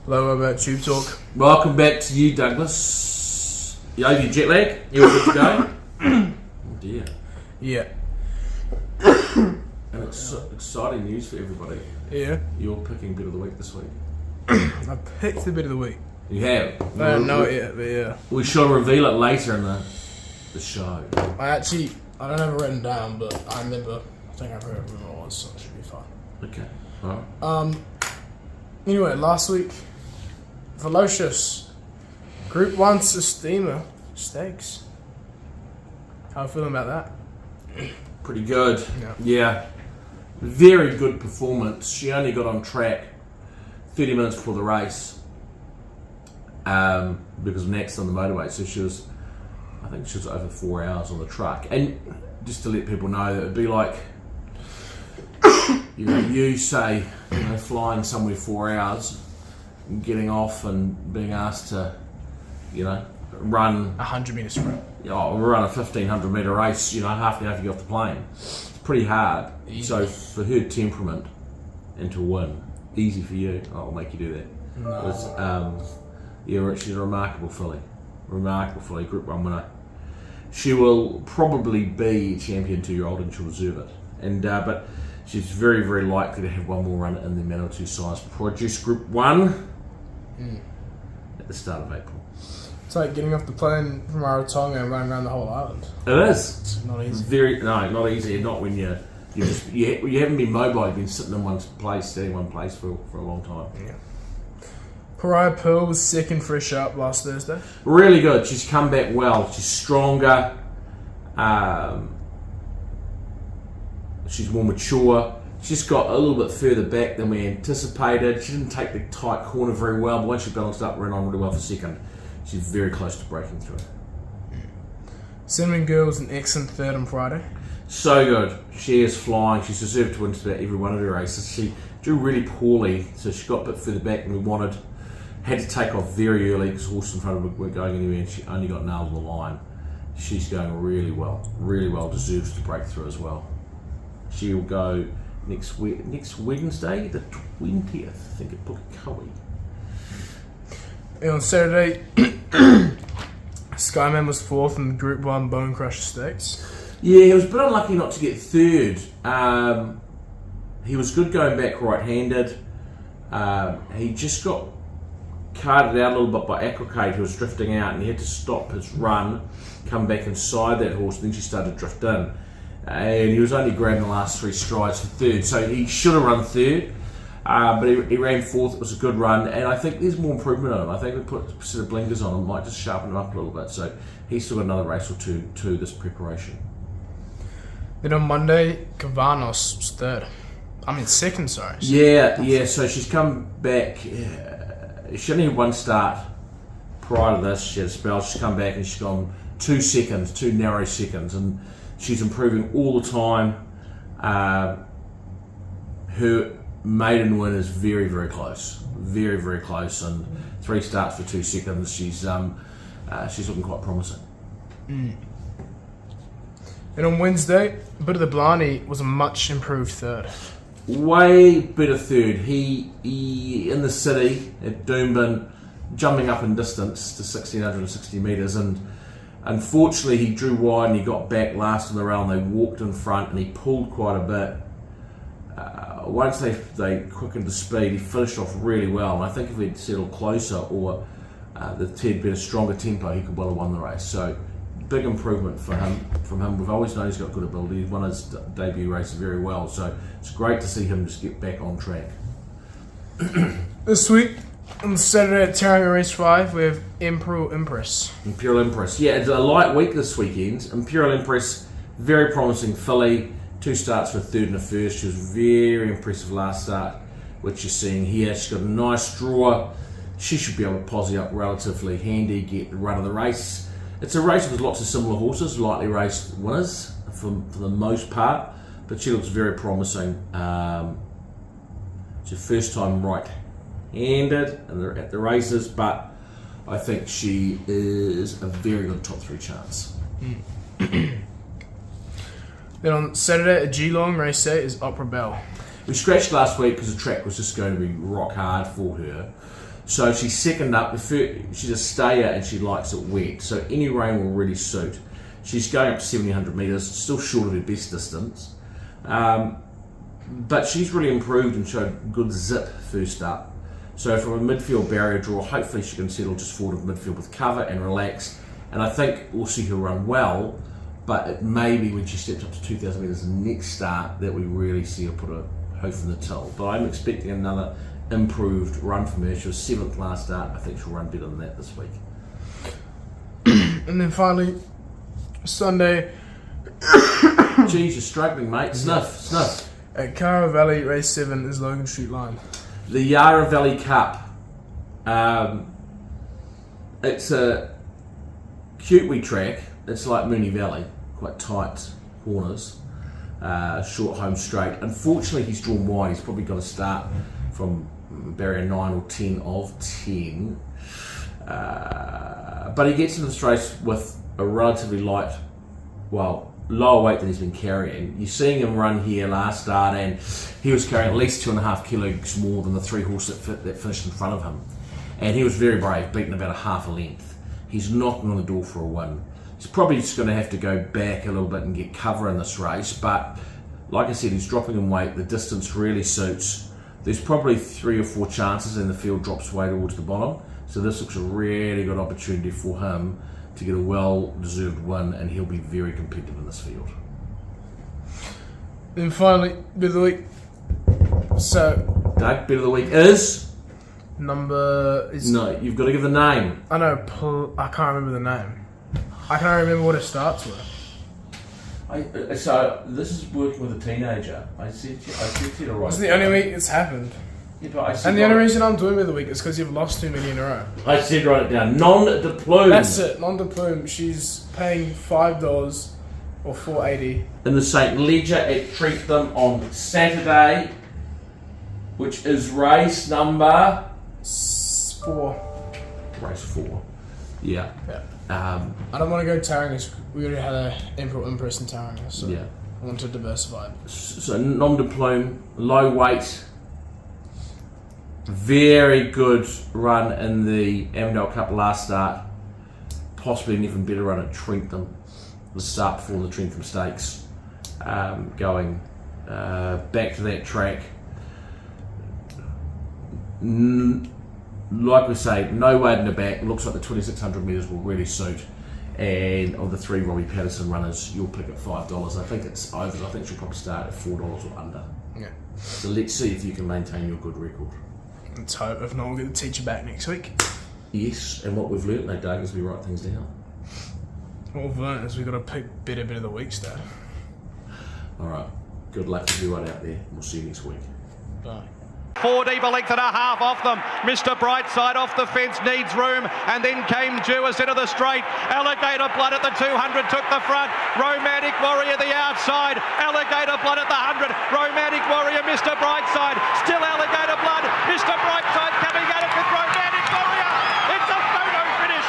Hello, about TubeTalk. Welcome back to you, Douglas. You over your jet lag? You all good to go? Oh dear. Yeah. And it's exciting news for everybody. Yeah. You're picking Bit of the Week this week. I picked the bit of the week. You have? I don't know it yet, but yeah. We shall reveal it later in the show. I don't have it written down, but I think I've heard what it was, so it should be fine. Okay. Alright. Anyway, last week, Velocious, Group 1 Steamer Stakes. How are you feeling about that? Pretty good. Yeah. Very good performance. She only got on track 30 minutes before the race because of next on the motorway. So I think she was over 4 hours on the truck. And just to let people know, that it would be like, you say, flying somewhere 4 hours, and getting off and being asked to, run 100 metre sprint. Run a 1,500 metre race, half an hour to get off the plane. It's pretty hard. Easy. So for her temperament and to win, easy for you. I'll make you do that. No. She's a remarkable filly. Group 1 winner. She will probably be a champion 2-year-old and she'll deserve it. But she's very, very likely to have one more run in the Manitou size produce Group 1 at the start of April. It's like getting off the plane from Rarotonga and running around the whole island. It is. It's not easy. Not easy. Not when you haven't been mobile. You've been sitting in one place, staying in one place for a long time. Yeah. Pariah Pearl was second fresh up last Thursday. Really good. She's come back well. She's stronger. She's more mature. She's got a little bit further back than we anticipated. She didn't take the tight corner very well, but once she balanced up, ran on really well for second. She's very close to breaking through. Cinnamon Girl was an excellent third on Friday. So good. She is flying. She's deserved to win just about every one of her races. She drew really poorly, so she got a bit further back than we wanted. Had to take off very early because horses in front of her weren't going anywhere, and she only got nailed on the line. She's going really well. Really well. Deserves to break through as well. She will go next Wednesday, the 20th, I think, at Pukekohe. And on Saturday, Skyman was fourth in the Group 1 Bone Crusher Stakes. Yeah, he was a bit unlucky not to get third. He was good going back right-handed. He just got carted out a little bit by Aquacade, who was drifting out, and he had to stop his run, come back inside that horse, and then she started to drift in. And he was only grabbing the last 3 strides for third, so he should have run third. But he ran fourth. It was a good run, and I think there's more improvement on him. I think we put a set of blinkers on him, might just sharpen him up a little bit. So he's still got another race or two to this preparation. Then on Monday, Kavanos was second, sorry. Yeah. So she's come back. She only had one start prior to this. She had a spell. She's come back and she's gone 2 seconds, 2 narrow seconds, and she's improving all the time. Her maiden win is very, very close. Very, very close, and 3 starts for 2 seconds. She's looking quite promising. And on Wednesday, Bit of the Blarney was a much improved third. Way better third. He in the city at Doomben, jumping up in distance to 1,660 metres, and unfortunately he drew wide and he got back last in the round. They walked in front and he pulled quite a bit. Once they quickened the speed, he finished off really well, and I think if he'd settled closer or the Ted been a stronger tempo, he could well have won the race. So big improvement from him. We've always known he's got good ability. He's won his debut race very well, so it's great to see him just get back on track. This week, on Saturday at Tauranga Race 5, we have Imperial Empress. Yeah, it's a light week this weekend. Imperial Empress, very promising filly. 2 starts for a third and a first. She was very impressive last start, which you're seeing here. She's got a nice draw. She should be able to posse up relatively handy, get the run of the race. It's a race with lots of similar horses, lightly raced winners for the most part, but she looks very promising. It's her first time right-handed at the races, but I think she is a very good top 3 chance. Then on Saturday at Geelong, race 8 is Opera Belle. We scratched last week because the track was just going to be rock hard for her. So she's second up. She's a stayer and she likes it wet. So any rain will really suit. She's going up to 1,700 metres, still short of her best distance. But she's really improved and showed good zip first up. So from a midfield barrier draw, hopefully she can settle just forward of midfield with cover and relax. And I think we'll see her run well, but it may be when she steps up to 2,000 metres next start that we really see her put a hoof in the till. But I'm expecting another improved run from her. She was 7th last start. I think she'll run better than that this week. And then finally, Sunday. Geez, you're struggling, mate. Sniff. At Yarra Valley, race 7 is Logan Street Line. The Yarra Valley Cup. It's a cute wee track. It's like Moonee Valley, quite tight corners, short home straight. Unfortunately, he's drawn wide. He's probably got to start from barrier 9 or 10 of 10. But he gets into this race with a relatively light, lower weight than he's been carrying. You're seeing him run here last start, and he was carrying at least 2.5 kilos more than the 3 horse that finished in front of him. And he was very brave, beating about a half a length. He's knocking on the door for a win. He's probably just going to have to go back a little bit and get cover in this race, but like I said, he's dropping in weight. The distance really suits. There's probably 3 or 4 chances and the field drops way towards the bottom, so this looks a really good opportunity for him to get a well-deserved win, and he'll be very competitive in this field. Then finally, bit of the week. So, Doug, bit of the week is? No, you've got to give the name. I know, I can't remember the name. I can't remember what it starts with. So this is working with a teenager. I said to you to write. It's the only week it's happened. Yeah, but I said and the only reason I'm doing with the week is because you've lost too many in a row. I said write it down. Non-de plume. That's it, non-de plume. She's paying $5 or $4.80 in the St. Ledger at Treatham on Saturday, which is race number 4. Race 4. Yeah. I don't want to go Taringa. We already had an Emperor Empress in Taringa, so yeah. I want to diversify. So non-de plume, low weight, very good run in the Amdale Cup last start. Possibly an even better run at Trentham, the start before the Trentham Stakes. Going back to that track. Like we say, no weight in the back. Looks like the 2,600 metres will really suit. And of the 3 Robbie Patterson runners, you'll pick at $5. I think it's over. I think she'll probably start at $4 or under. Yeah. So let's see if you can maintain your good record. Let's hope. If not, we'll get the teacher back next week. Yes, and what we've learnt, though, Doug, is we write things down. What we've learnt is we've got to pick better bit of the week, Dad. All right. Good luck to everyone out there. We'll see you next week. Bye. 4 deep, a length and a half off them. Mr. Brightside off the fence, needs room, and then came Jewess into the straight. Alligator Blood at the 200 took the front. Romantic Warrior the outside. Alligator Blood at the 100. Romantic Warrior, Mr. Brightside. Still Alligator Blood. Mr. Brightside.